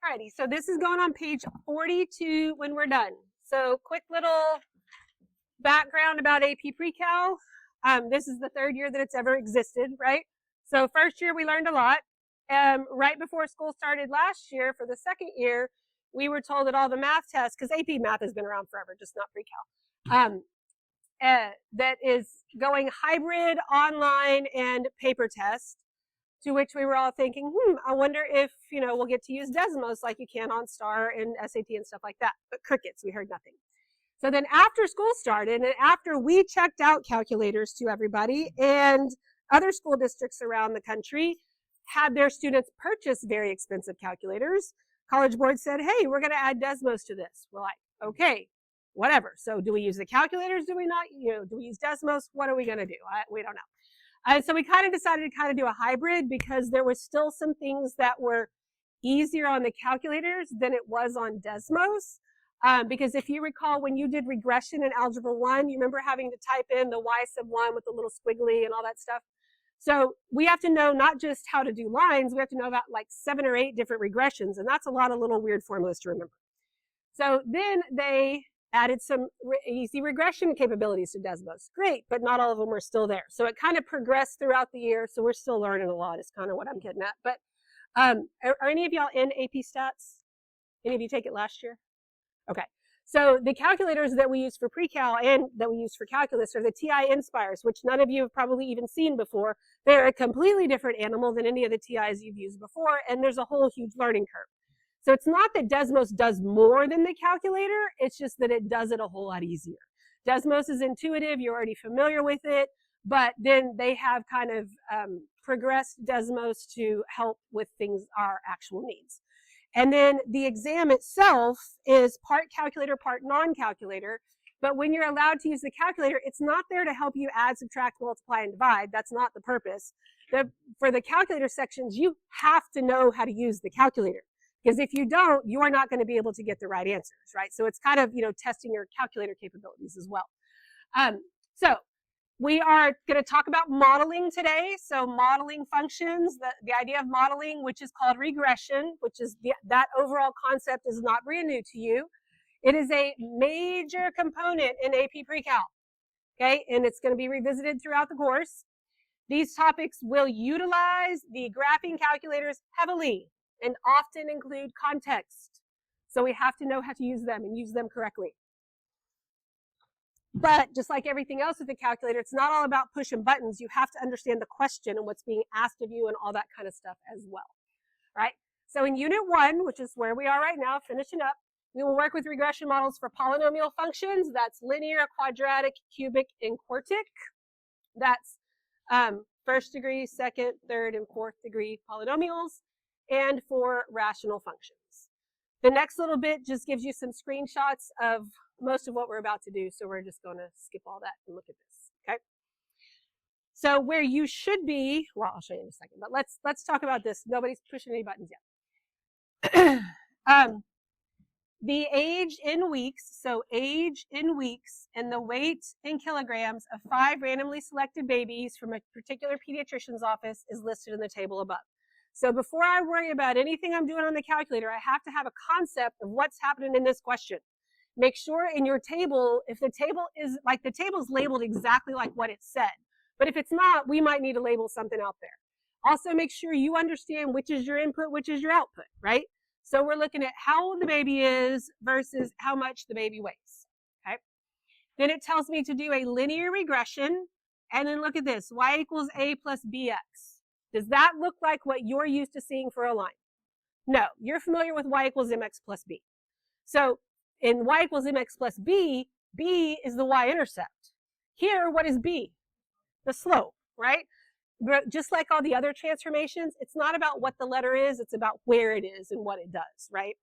Alrighty, so this is going on page 42 when we're done. So quick little background about AP Pre-Cal. This is the third year that it's ever existed, right? So first year we learned a lot. Right before school started last year for the second year, we were told that all the math tests, because AP math has been around forever, just not Pre-Cal, that is going hybrid, online, and paper test. To which we were all thinking, I wonder if, we'll get to use Desmos like you can on STAR and SAT and stuff like that. But crickets, we heard nothing. So then after school started and after we checked out calculators to everybody, and other school districts around the country had their students purchase very expensive calculators, College Board said, hey, we're going to add Desmos to this. We're like, okay, whatever. So do we use the calculators? Do we not? Do we use Desmos? What are we going to do? We don't know. So we kind of decided to do a hybrid because there were still some things that were easier on the calculators than it was on Desmos. Because if you recall, when you did regression in Algebra 1, you remember having to type in the y sub 1 with the little squiggly and all that stuff. So we have to know not just how to do lines, we have to know about like 7 or 8 different regressions, and that's a lot of little weird formulas to remember. So then they added some easy regression capabilities to Desmos. Great, but not all of them are still there. So it kind of progressed throughout the year, so we're still learning a lot is kind of what I'm getting at. But are any of y'all in AP Stats? Any of you take it last year? Okay. So the calculators that we use for Pre-Cal and that we use for calculus are the TI Inspires, which none of you have probably even seen before. They're a completely different animal than any of the TIs you've used before, and there's a whole huge learning curve. So it's not that Desmos does more than the calculator, it's just that it does it a whole lot easier. Desmos is intuitive, you're already familiar with it, but then they have kind of progressed Desmos to help with things, our actual needs. And then the exam itself is part calculator, part non-calculator, but when you're allowed to use the calculator, it's not there to help you add, subtract, multiply, and divide. That's not the purpose. For the calculator sections, you have to know how to use the calculator. Because if you don't, you are not going to be able to get the right answers, right? So it's kind of, testing your calculator capabilities as well. So we are going to talk about modeling today. So modeling functions, the idea of modeling, which is called regression, which is that overall concept is not brand new to you. It is a major component in AP Pre-Cal, okay? And it's going to be revisited throughout the course. These topics will utilize the graphing calculators heavily and often include context. So we have to know how to use them and use them correctly. But just like everything else with the calculator, it's not all about pushing buttons. You have to understand the question and what's being asked of you and all that kind of stuff as well, right? So in Unit 1, which is where we are right now, finishing up, we will work with regression models for polynomial functions. That's linear, quadratic, cubic, and quartic. That's first degree, second, third, and fourth degree polynomials, and for rational functions. The next little bit just gives you some screenshots of most of what we're about to do, so we're just going to skip all that and look at this, okay? So where you should be, well, I'll show you in a second, but let's talk about this. Nobody's pushing any buttons yet. The age in weeks, so age in weeks, and the weight in kilograms of 5 randomly selected babies from a particular pediatrician's office is listed in the table above. So before I worry about anything I'm doing on the calculator, I have to have a concept of what's happening in this question. Make sure in your table, if the table is like the table's labeled exactly like what it said. But if it's not, we might need to label something out there. Also make sure you understand which is your input, which is your output, right? So we're looking at how old the baby is versus how much the baby weighs, okay? Then it tells me to do a linear regression, and then look at this, y equals a plus bx. Does that look like what you're used to seeing for a line? No, you're familiar with y equals mx plus b. So in y equals mx plus b, b is the y-intercept. Here, what is b? The slope, right? But just like all the other transformations, it's not about what the letter is, it's about where it is and what it does, right?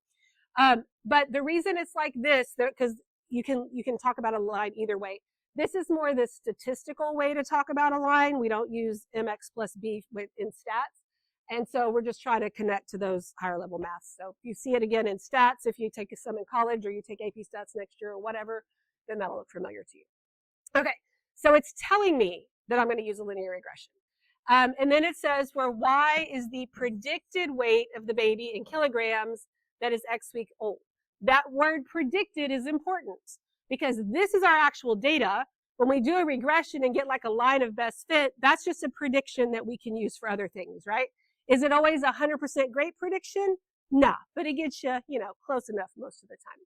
But the reason it's like this, because you can talk about a line either way. This is more the statistical way to talk about a line. We don't use mx plus b in stats. And so we're just trying to connect to those higher level maths. So if you see it again in stats, if you take some in college or you take AP stats next year or whatever, then that'll look familiar to you. Okay, so it's telling me that I'm going to use a linear regression. And then it says where y is the predicted weight of the baby in kilograms, that is X week old. That word predicted is important because this is our actual data. When we do a regression and get like a line of best fit, that's just a prediction that we can use for other things, right? Is it always 100% great prediction? Nah, but it gets you, close enough most of the time.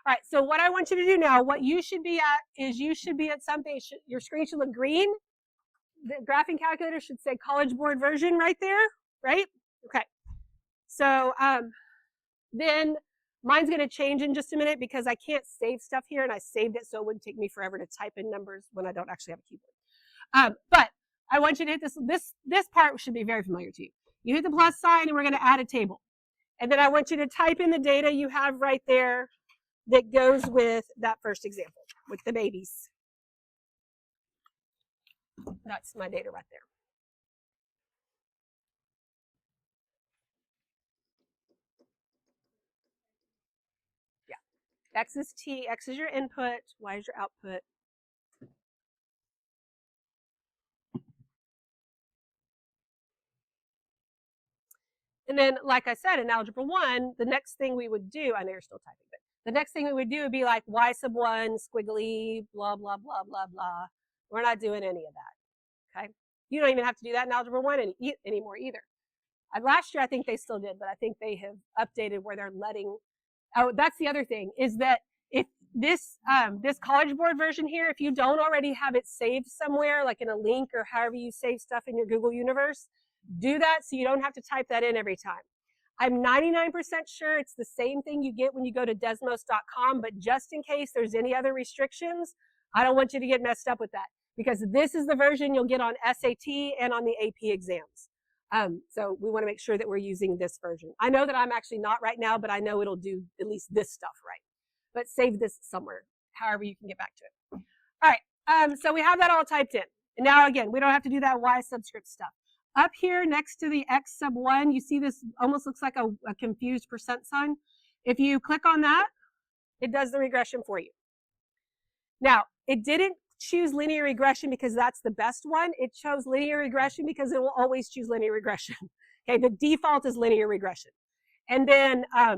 All right, so what I want you to do now, what you should be at is you should be at something, your screen should look green. The graphing calculator should say College Board version right there, right? Okay. So then mine's going to change in just a minute because I can't save stuff here, and I saved it so it wouldn't take me forever to type in numbers when I don't actually have a keyboard. But I want you to hit this part should be very familiar to you. You hit the plus sign, and we're going to add a table. And then I want you to type in the data you have right there that goes with that first example, with the babies. That's my data right there. Yeah. X is T, X is your input, Y is your output. And then, like I said, in Algebra 1, the next thing we would do, I know you're still typing, but the next thing we would do would be like Y sub 1, squiggly, blah, blah, blah, blah, blah. We're not doing any of that, okay? You don't even have to do that in Algebra 1 anymore either. Last year, I think they still did, but I think they have updated where they're letting, oh, that's the other thing, is that if this College Board version here, if you don't already have it saved somewhere, like in a link or however you save stuff in your Google Universe, do that so you don't have to type that in every time. I'm 99% sure it's the same thing you get when you go to desmos.com, but just in case there's any other restrictions, I don't want you to get messed up with that because this is the version you'll get on SAT and on the AP exams. So we want to make sure that we're using this version. I know that I'm actually not right now, but I know it'll do at least this stuff right. But save this somewhere, however you can get back to it. All right, so we have that all typed in. And now, again, we don't have to do that Y subscript stuff. Up here next to the X sub 1, you see this almost looks like a confused percent sign. If you click on that, it does the regression for you. Now, it didn't choose linear regression because that's the best one. It chose linear regression because it will always choose linear regression. Okay, the default is linear regression. And then I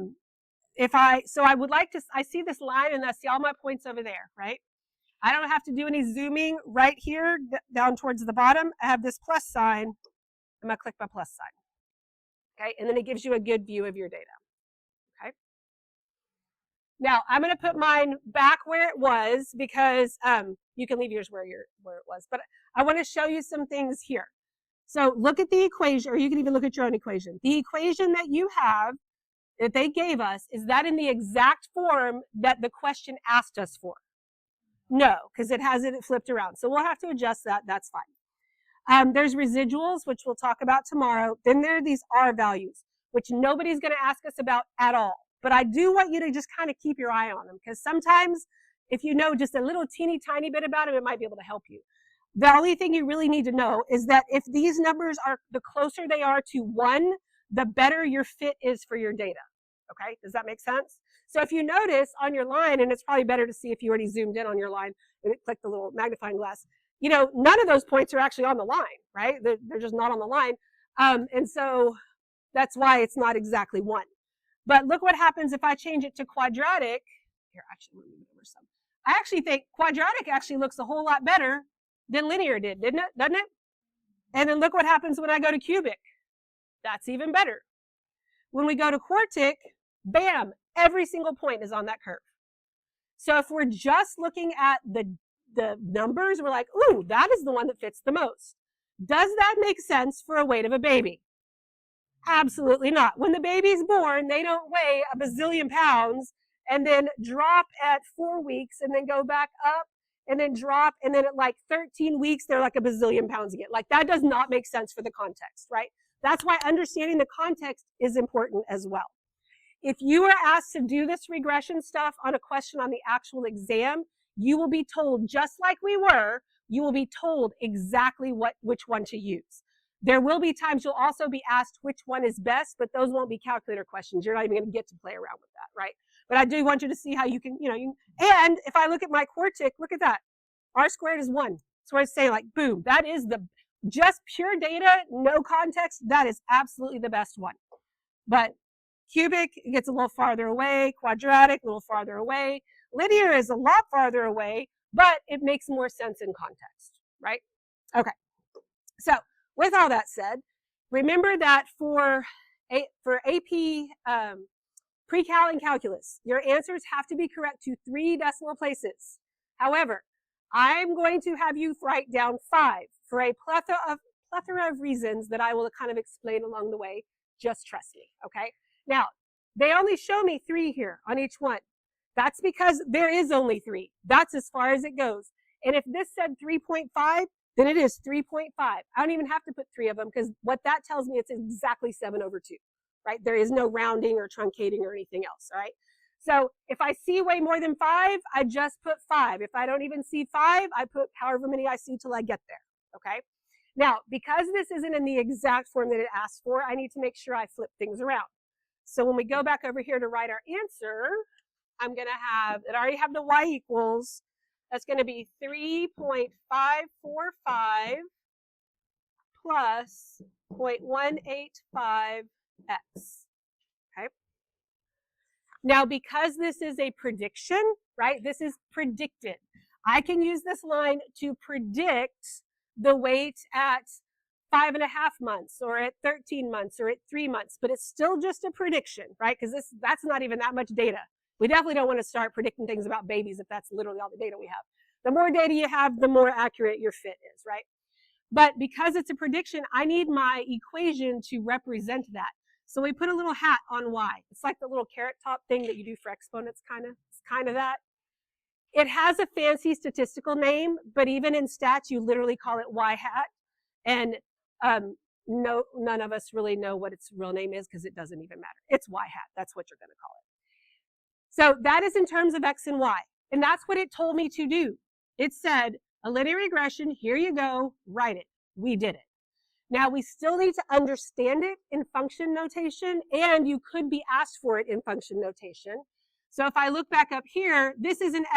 would like to, I see this line and I see all my points over there, right? I don't have to do any zooming right here down towards the bottom. I have this plus sign. I'm going to click my plus sign. Okay, and then it gives you a good view of your data. Okay. Now, I'm going to put mine back where it was because you can leave yours where it was. But I want to show you some things here. So look at the equation, or you can even look at your own equation. The equation that you have, that they gave us, is that in the exact form that the question asked us for? No, because it has it flipped around. So we'll have to adjust that. That's fine. There's residuals, which we'll talk about tomorrow. Then there are these R values, which nobody's going to ask us about at all. But I do want you to just kind of keep your eye on them, because sometimes if you know just a little teeny tiny bit about them, it might be able to help you. The only thing you really need to know is that if these numbers are, the closer they are to 1, the better your fit is for your data. Okay, does that make sense? So if you notice on your line, and it's probably better to see if you already zoomed in on your line and click the little magnifying glass, you know, none of those points are actually on the line, right? They're just not on the line. And so that's why it's not exactly 1. But look what happens if I change it to quadratic. Here, actually, let me move over some. I actually think quadratic actually looks a whole lot better than linear did, doesn't it? And then look what happens when I go to cubic. That's even better. When we go to quartic, bam, every single point is on that curve. So if we're just looking at the numbers, we're like, ooh, that is the one that fits the most. Does that make sense for a weight of a baby? Absolutely not. When the baby's born, they don't weigh a bazillion pounds and then drop at 4 weeks and then go back up and then drop, and then at like 13 weeks, they're like a bazillion pounds again. Like, that does not make sense for the context, right? That's why understanding the context is important as well. If you are asked to do this regression stuff on a question on the actual exam, you will be told, just like we were, you will be told exactly which one to use. There will be times you'll also be asked which one is best, but those won't be calculator questions. You're not even going to get to play around with that, right? But I do want you to see how you can, and if I look at my quartic, look at that. R squared is 1. So I say, like, boom, that is just pure data, no context, that is absolutely the best one. But Cubic gets a little farther away, quadratic a little farther away. Linear is a lot farther away, but it makes more sense in context, right? Okay, so with all that said, remember that for AP pre-cal and calculus, your answers have to be correct to 3 decimal places. However, I'm going to have you write down 5 for a plethora of reasons that I will kind of explain along the way. Just trust me, okay? Now, they only show me 3 here on each one. That's because there is only 3. That's as far as it goes. And if this said 3.5, then it is 3.5. I don't even have to put 3 of them because what that tells me, it's exactly 7/2, right? There is no rounding or truncating or anything else, all right? So if I see way more than 5, I just put 5. If I don't even see 5, I put however many I see till I get there, okay? Now, because this isn't in the exact form that it asked for, I need to make sure I flip things around. So when we go back over here to write our answer, I'm going to have, it already have the y equals, that's going to be 3.545 plus 0.185x. Okay. Now, because this is a prediction, right, this is predicted, I can use this line to predict the weight at 5.5 months or at 13 months or at 3 months, but it's still just a prediction, right? Because that's not even that much data. We definitely don't want to start predicting things about babies if that's literally all the data we have. The more data you have, the more accurate your fit is, right? But because it's a prediction, I need my equation to represent that. So we put a little hat on y. It's like the little carrot top thing that you do for exponents, kind of. It's kind of that. It has a fancy statistical name, but even in stats, you literally call it y hat. And no, none of us really know what its real name is because it doesn't even matter. It's y hat. That's what you're going to call it. So that is in terms of x and y. And that's what it told me to do. It said, a linear regression, here you go, write it. We did it. Now, we still need to understand it in function notation, and you could be asked for it in function notation. So if I look back up here, this isn't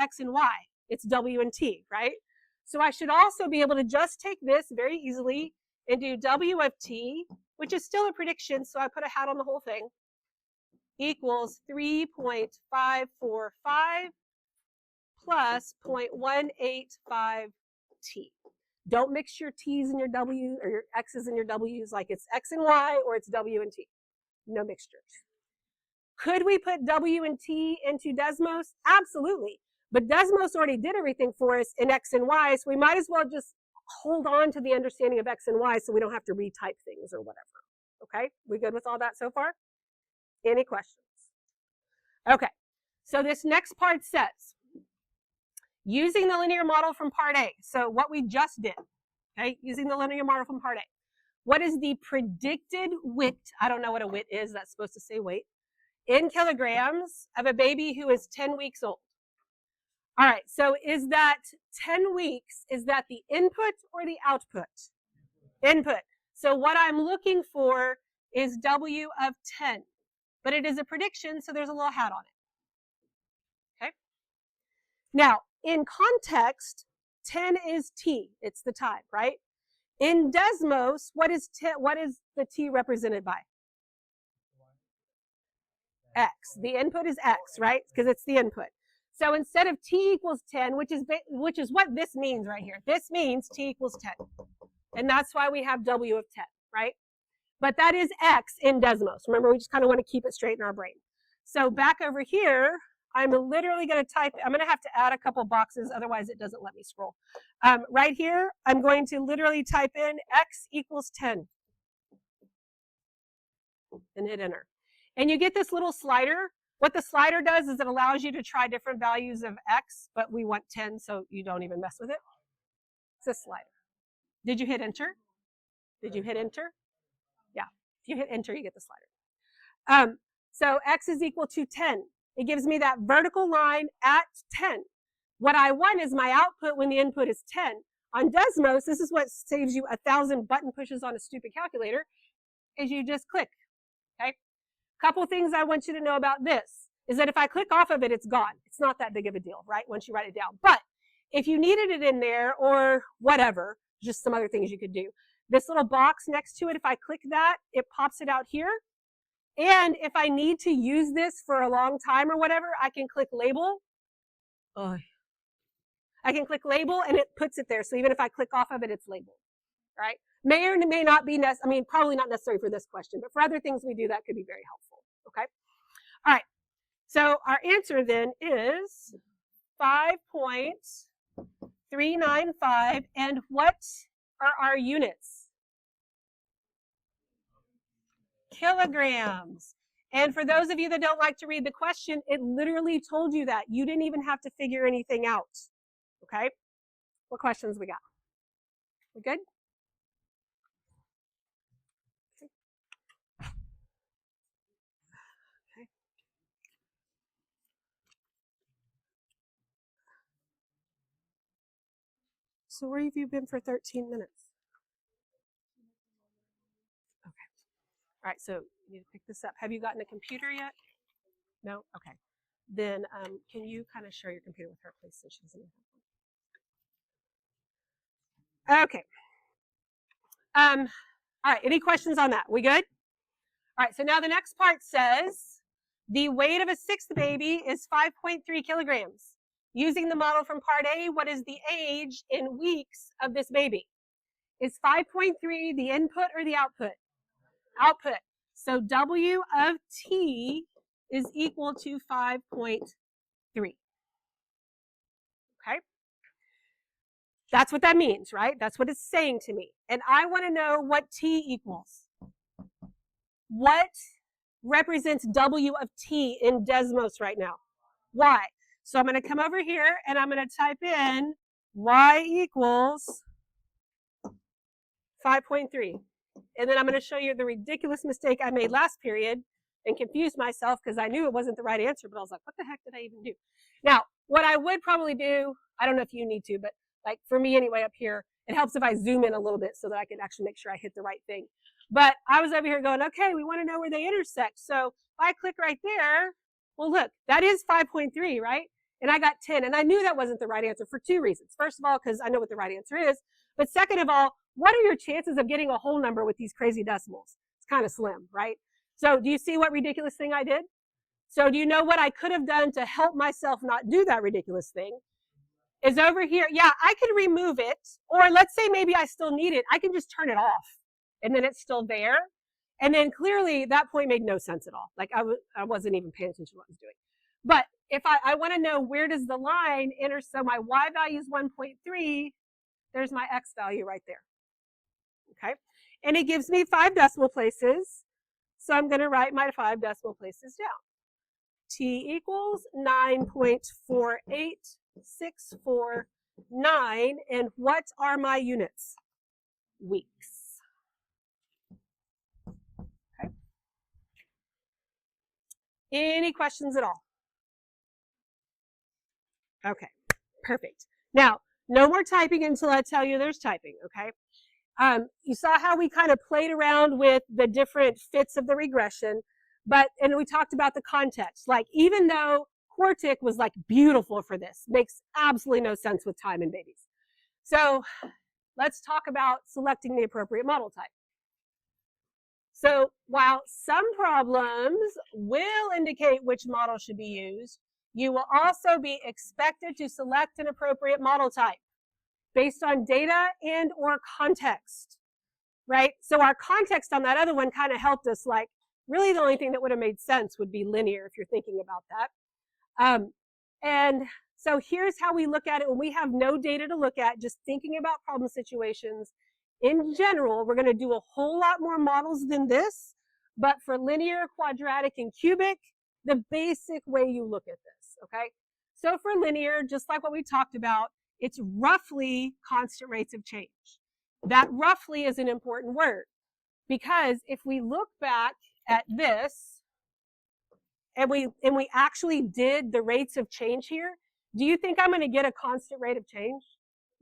x and y. It's w and t, right? So I should also be able to just take this very easily and do w of t, which is still a prediction, so I put a hat on the whole thing, equals 3.545 plus 0.185t. Don't mix your t's and your w's or your x's and your w's like it's x and y or it's w and t. No mixtures. Could we put w and t into Desmos? Absolutely. But Desmos already did everything for us in x and y, so we might as well just hold on to the understanding of x and y so we don't have to retype things or whatever. Okay? We good with all that so far? Any questions? Okay. So this next part says, using the linear model from part A, so what we just did, okay, using the linear model from part A, what is the predicted weight, I don't know what a weight is, that's supposed to say weight, in kilograms of a baby who is 10 weeks old? All right, so is that 10 weeks, is that the input or the output? Input. So what I'm looking for is W of 10, but it is a prediction, so there's a little hat on it. Okay. Now, in context, 10 is t. It's the time, right? In Desmos, what is the t represented by? X. The input is x, right? Because it's the input. So instead of t equals 10, which is what this means right here. This means t equals 10. And that's why we have W of 10, right? But that is x in Desmos. Remember, we just kind of want to keep it straight in our brain. So back over here, I'm literally going to type, I'm going to have to add a couple boxes, otherwise it doesn't let me scroll. Right here, I'm going to literally type in x equals 10 and hit enter. And you get this little slider. What the slider does is it allows you to try different values of x, but we want 10, so you don't even mess with it. It's a slider. Did you hit enter? Did you hit enter? Yeah. If you hit enter, you get the slider. So x is equal to 10. It gives me that vertical line at 10. What I want is my output when the input is 10. On Desmos, this is what saves you 1,000 button pushes on a stupid calculator, is you just click, okay? Couple things I want you to know about this is that if I click off of it, it's gone. It's not that big of a deal, right, once you write it down. But if you needed it in there or whatever, just some other things you could do. This little box next to it, if I click that, it pops it out here. And if I need to use this for a long time or whatever, I can click label. Oh. I can click label and it puts it there. So even if I click off of it, it's labeled, right? May or may not be necessary. I mean, probably not necessary for this question, but for other things we do, that could be very helpful, okay? All right, so our answer then is 5.395, and what are our units? Kilograms. And for those of you that don't like to read the question, it literally told you that. You didn't even have to figure anything out, okay? What questions we got? We good? Okay. So where have you been for 13 minutes? Okay. All right, so you need to pick this up. Have you gotten a computer yet? No? Okay. Then can you kind of share your computer with her, please, so she doesn't have one? Okay. All right, any questions on that? We good? All right, so now the next part says the weight of a sixth baby is 5.3 kilograms. Using the model from part A, what is the age in weeks of this baby? Is 5.3 the input or the output? Output. So W of T is equal to 5.3. Okay? That's what that means, right? That's what it's saying to me. And I want to know what T equals. What represents W of T in Desmos right now? Y. So I'm going to come over here and I'm going to type in Y equals 5.3. And then I'm going to show you the ridiculous mistake I made last period and confused myself because I knew it wasn't the right answer, but I was like, what the heck did I even do? Now, what I would probably do, I don't know if you need to, but like for me anyway up here, it helps if I zoom in a little bit so that I can actually make sure I hit the right thing. But I was over here going, okay, we want to know where they intersect. So if I click right there, well, look, that is 5.3, right? And I got 10. And I knew that wasn't the right answer for two reasons. First of all, because I know what the right answer is. But second of all, what are your chances of getting a whole number with these crazy decimals? It's kind of slim, right? So do you see what ridiculous thing I did? So do you know what I could have done to help myself not do that ridiculous thing? Is over here. Yeah, I could remove it. Or let's say maybe I still need it. I can just turn it off. And then it's still there. And then clearly that point made no sense at all. Like I wasn't even paying attention to what I was doing. But if I want to know where does the line enter, so my Y value is 1.3, there's my X value right there. Okay, and it gives me 5 decimal places. So I'm going to write my 5 decimal places down. T equals 9.48649. And what are my units? Weeks. Okay. Any questions at all? Okay, perfect. Now, no more typing until I tell you there's typing, okay? You saw how we kind of played around with the different fits of the regression, and we talked about the context. Like, even though Quartic was like beautiful for this, makes absolutely no sense with time in babies. So let's talk about selecting the appropriate model type. So while some problems will indicate which model should be used, you will also be expected to select an appropriate model type based on data and or context, right? So our context on that other one kind of helped us, like, really the only thing that would have made sense would be linear if you're thinking about that. And so here's how we look at it when we have no data to look at, just thinking about problem situations. In general, we're going to do a whole lot more models than this, but for linear, quadratic, and cubic, the basic way you look at this, okay? So for linear, just like what we talked about, it's roughly constant rates of change. That roughly is an important word because if we look back at this and we actually did the rates of change here, do you think I'm going to get a constant rate of change?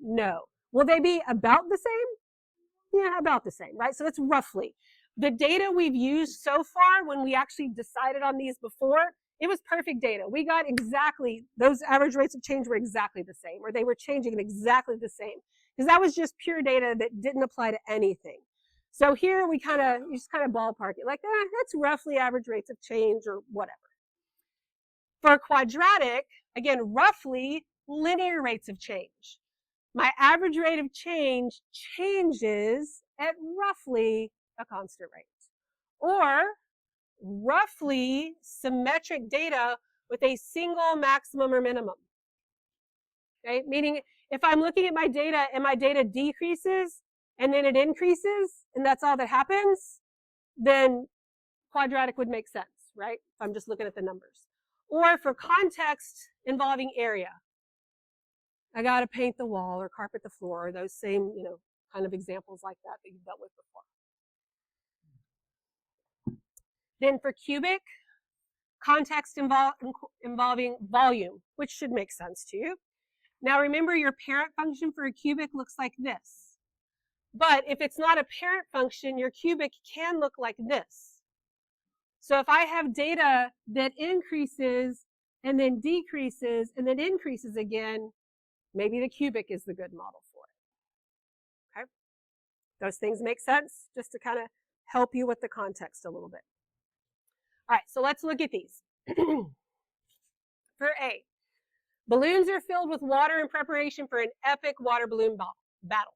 No. Will they be about the same? Yeah, about the same, right? So it's roughly. The data we've used so far, when we actually decided on these before, it was perfect data. We got exactly, those average rates of change were exactly the same, or they were changing exactly the same, because that was just pure data that didn't apply to anything. So here we you just kind of ballpark it, like, that's roughly average rates of change or whatever. For quadratic, again, roughly linear rates of change. My average rate of change changes at roughly a constant rate. Or roughly symmetric data with a single maximum or minimum. Okay? Meaning if I'm looking at my data and my data decreases and then it increases and that's all that happens, then quadratic would make sense, right? If I'm just looking at the numbers. Or for context involving area. I got to paint the wall or carpet the floor, or those same, kind of examples like that you've dealt with before. Then for cubic, context involving volume, which should make sense to you. Now remember, your parent function for a cubic looks like this. But if it's not a parent function, your cubic can look like this. So if I have data that increases and then decreases and then increases again, maybe the cubic is the good model for it. Okay? Those things make sense, just to kind of help you with the context a little bit. All right, so let's look at these. For A, balloons are filled with water in preparation for an epic water balloon battle.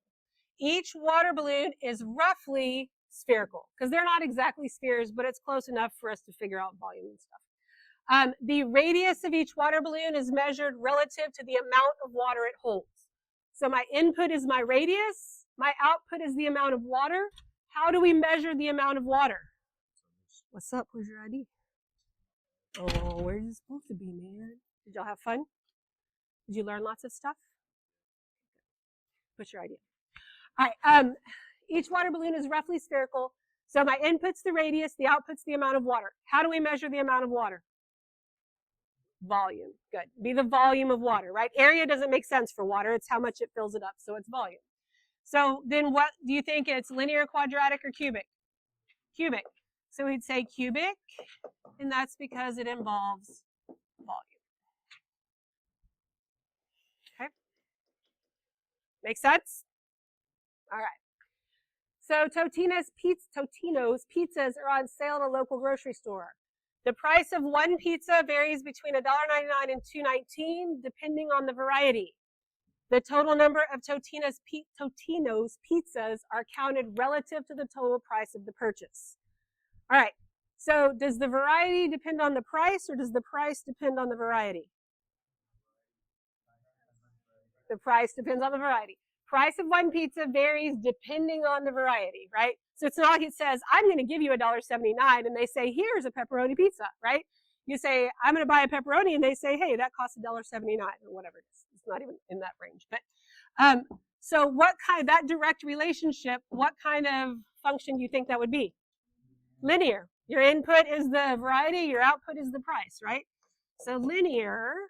Each water balloon is roughly spherical, because they're not exactly spheres, but it's close enough for us to figure out volume and stuff. The radius of each water balloon is measured relative to the amount of water it holds. So my input is my radius, my output is the amount of water. How do we measure the amount of water? What's up? Where's your ID? Oh, where's it supposed to be, man? Did y'all have fun? Did you learn lots of stuff? What's your idea? All right, each water balloon is roughly spherical. So my input's the radius, the output's the amount of water. How do we measure the amount of water? Volume. Good. Be the volume of water, right? Area doesn't make sense for water. It's how much it fills it up, so it's volume. So then what do you think it's, linear, quadratic, or cubic? Cubic. So we'd say cubic, and that's because it involves volume. Okay? Make sense? All right. So Totino's pizzas are on sale at a local grocery store. The price of one pizza varies between $1.99 and $2.19, depending on the variety. The total number of Totino's pizzas are counted relative to the total price of the purchase. All right, so does the variety depend on the price, or does the price depend on the variety? The price depends on the variety. Price of one pizza varies depending on the variety, right? So it's not like it says, I'm going to give you $1.79, and they say, here's a pepperoni pizza, right? You say, I'm going to buy a pepperoni, and they say, hey, that costs $1.79, or whatever it is. It's not even in that range. But so what kind, that direct relationship, what kind of function do you think that would be? Linear. Your input is the variety, your output is the price, right? So linear,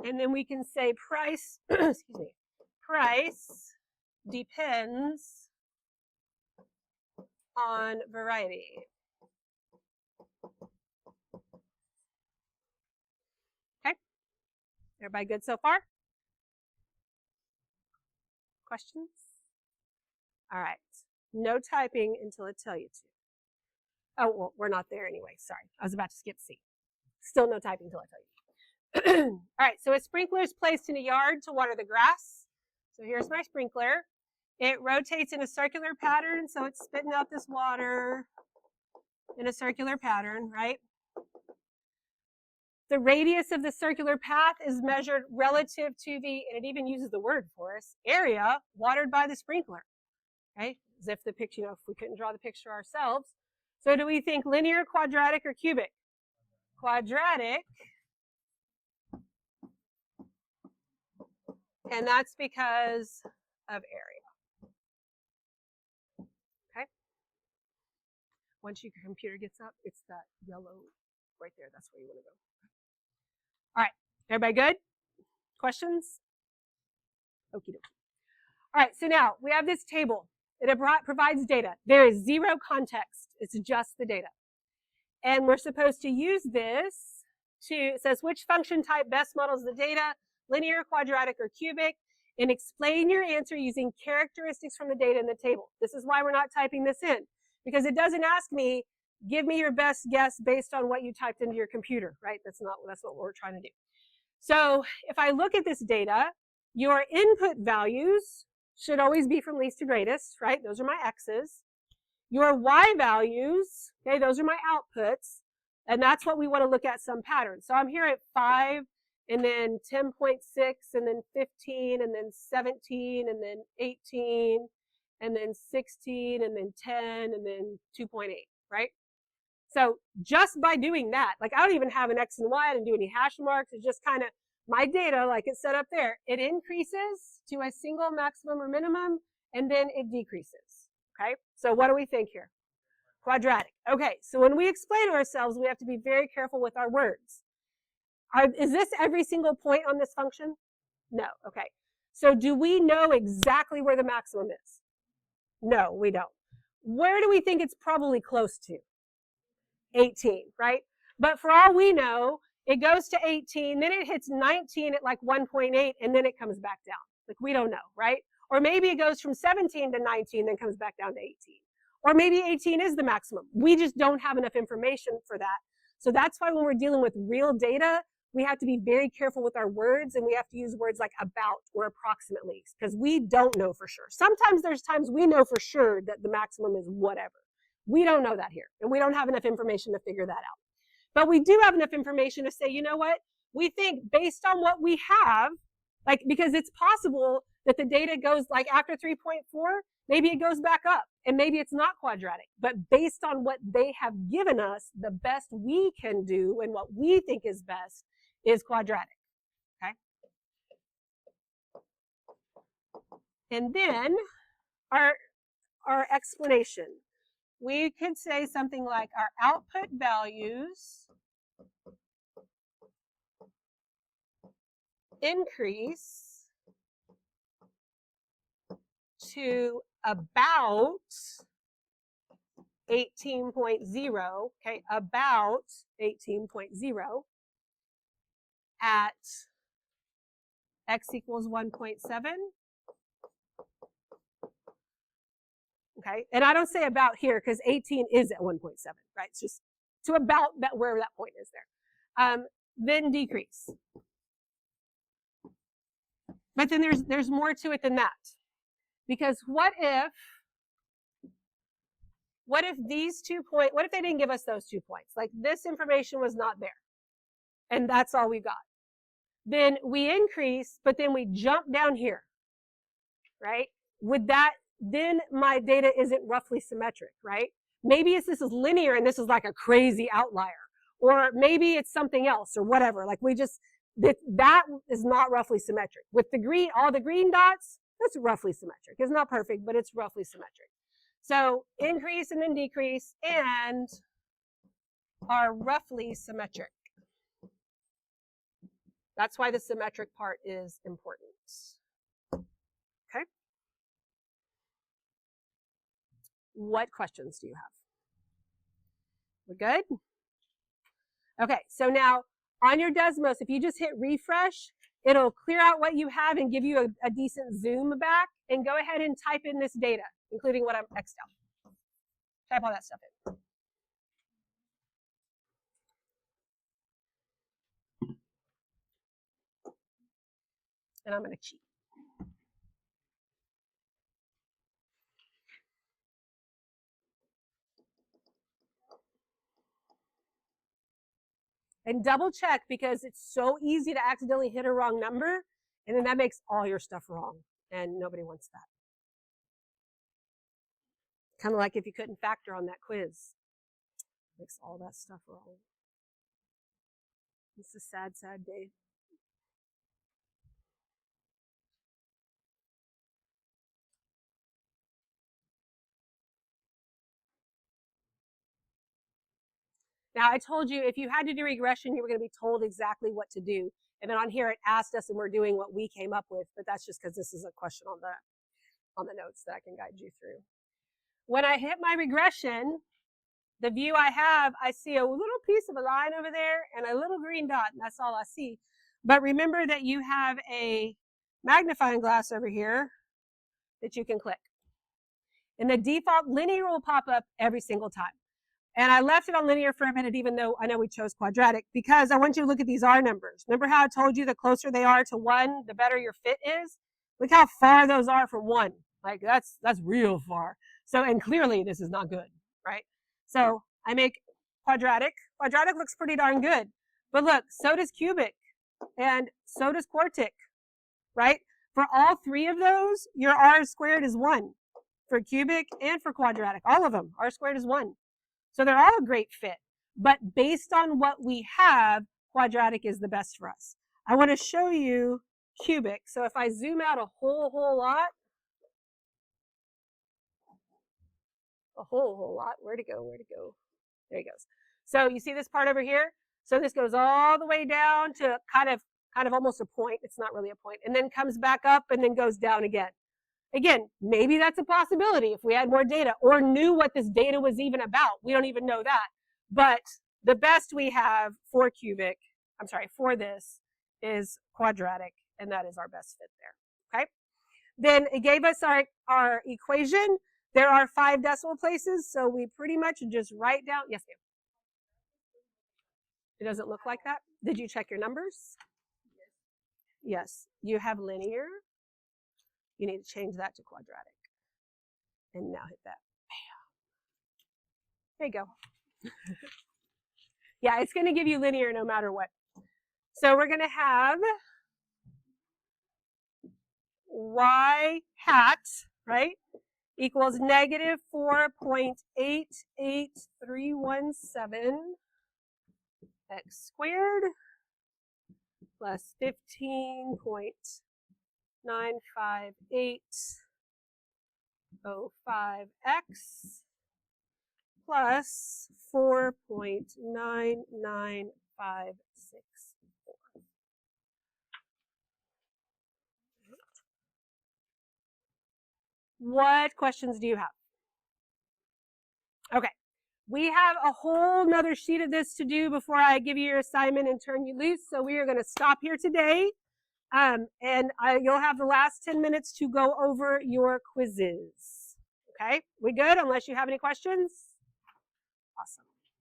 and then we can say price, excuse me, price depends on variety. Okay? Everybody good so far? Questions? All right. No typing until I tell you to. Oh, well, we're not there anyway. Sorry. I was about to skip C. Still no typing until I tell you. All right. So a sprinkler is placed in a yard to water the grass. So here's my sprinkler. It rotates in a circular pattern, so it's spitting out this water in a circular pattern, right? The radius of the circular path is measured relative to the, and it even uses the word for us, area watered by the sprinkler, right? As if the picture, if we couldn't draw the picture ourselves. So do we think linear, quadratic, or cubic? Quadratic. And that's because of area. Okay? Once your computer gets up, it's that yellow right there. That's where you want to go. All right. Everybody good? Questions? Okie dokie. All right. So now we have this table. It provides data. There is zero context. It's just the data. And we're supposed to use this to, it says which function type best models the data, linear, quadratic, or cubic. and explain your answer using characteristics from the data in the table. This is why we're not typing this in, because it doesn't ask me, give me your best guess based on what you typed into your computer, right? That's what we're trying to do. So if I look at this data, your input values should always be from least to greatest, right? Those are my X's. Your Y values, okay, those are my outputs, and that's what we want to look at some patterns. So I'm here at 5, and then 10.6, and then 15, and then 17, and then 18, and then 16, and then 10, and then 2.8, right? So just by doing that, like I don't even have an X and Y, I didn't do any hash marks, it's just kind of my data, like it's set up there. It increases to a single maximum or minimum, and then it decreases, okay? So what do we think here? Quadratic. Okay, so when we explain ourselves, we have to be very careful with our words. Is this every single point on this function? No, okay. So do we know exactly where the maximum is? No, we don't. Where do we think it's probably close to? 18, right? But for all we know, it goes to 18, then it hits 19 at like 1.8, and then it comes back down. Like we don't know, right? Or maybe it goes from 17 to 19, then comes back down to 18. Or maybe 18 is the maximum. We just don't have enough information for that. So that's why when we're dealing with real data, we have to be very careful with our words, and we have to use words like about or approximately, because we don't know for sure. Sometimes there's times we know for sure that the maximum is whatever. We don't know that here, and we don't have enough information to figure that out. But we do have enough information to say, you know what? We think based on what we have, like, because it's possible that the data goes like after 3.4, maybe it goes back up, and maybe it's not quadratic. But based on what they have given us, the best we can do and what we think is best is quadratic, okay? And then our explanation. We could say something like our output values increase to about 18.0, okay, about 18.0 at x equals 1.7. Okay, and I don't say about here because 18 is at 1.7, right? It's just to about that wherever that point is there. Then decrease. But then there's more to it than that. Because what if these 2 points, what if they didn't give us those 2 points? Like this information was not there, and that's all we got. Then we increase, but then we jump down here, right? With that, then my data isn't roughly symmetric, right? Maybe this is linear and this is like a crazy outlier, or maybe it's something else or whatever. Like that is not roughly symmetric. With the green, all the green dots, that's roughly symmetric. It's not perfect, but it's roughly symmetric. So increase and then decrease and are roughly symmetric. That's why the symmetric part is important. Okay. What questions do you have? We're good? Okay, so now on your Desmos, if you just hit refresh, it'll clear out what you have and give you a decent zoom back, and go ahead and type in this data, including what I'm X'd out. Type all that stuff in. And I'm going to cheat. And double check, because it's so easy to accidentally hit a wrong number, and then that makes all your stuff wrong, and nobody wants that. Kind of like if you couldn't factor on that quiz. Makes all that stuff wrong. It's a sad, sad day. Now, I told you if you had to do regression, you were going to be told exactly what to do. And then on here, it asked us, and we're doing what we came up with. But that's just because this is a question on the notes that I can guide you through. When I hit my regression, the view I have, I see a little piece of a line over there and a little green dot, and that's all I see. But remember that you have a magnifying glass over here that you can click. And the default linear will pop up every single time. And I left it on linear for a minute, even though I know we chose quadratic, because I want you to look at these R numbers. Remember how I told you the closer they are to 1, the better your fit is? Look how far those are from 1. Like, that's real far. So, and clearly this is not good, right? So I make quadratic. Quadratic looks pretty darn good. But look, so does cubic, and so does quartic, right? For all 3 of those, your R squared is 1. For cubic and for quadratic, all of them, R squared is 1. So they're all a great fit. But based on what we have, quadratic is the best for us. I want to show you cubic. So if I zoom out a whole lot, where'd it go? There it goes. So you see this part over here? So this goes all the way down to kind of almost a point. It's not really a point. And then comes back up and then goes down again. Again, maybe that's a possibility if we had more data or knew what this data was even about. We don't even know that. But the best we have for for this is quadratic, and that is our best fit there, okay? Then it gave us our equation. There are 5 decimal places, so we pretty much just write down, yes ma'am. It doesn't look like that? Did you check your numbers? Yes, you have linear. You need to change that to quadratic. And now hit that. Bam. There you go. Yeah, it's going to give you linear no matter what. So we're going to have y hat, right, equals negative 4.88317 x squared plus 15.95805x plus 4.9954. What questions do you have? Okay, we have a whole nother sheet of this to do before I give you your assignment and turn you loose. So we are going to stop here today. You'll have the last 10 minutes to go over your quizzes. Okay, we good? Unless you have any questions? Awesome.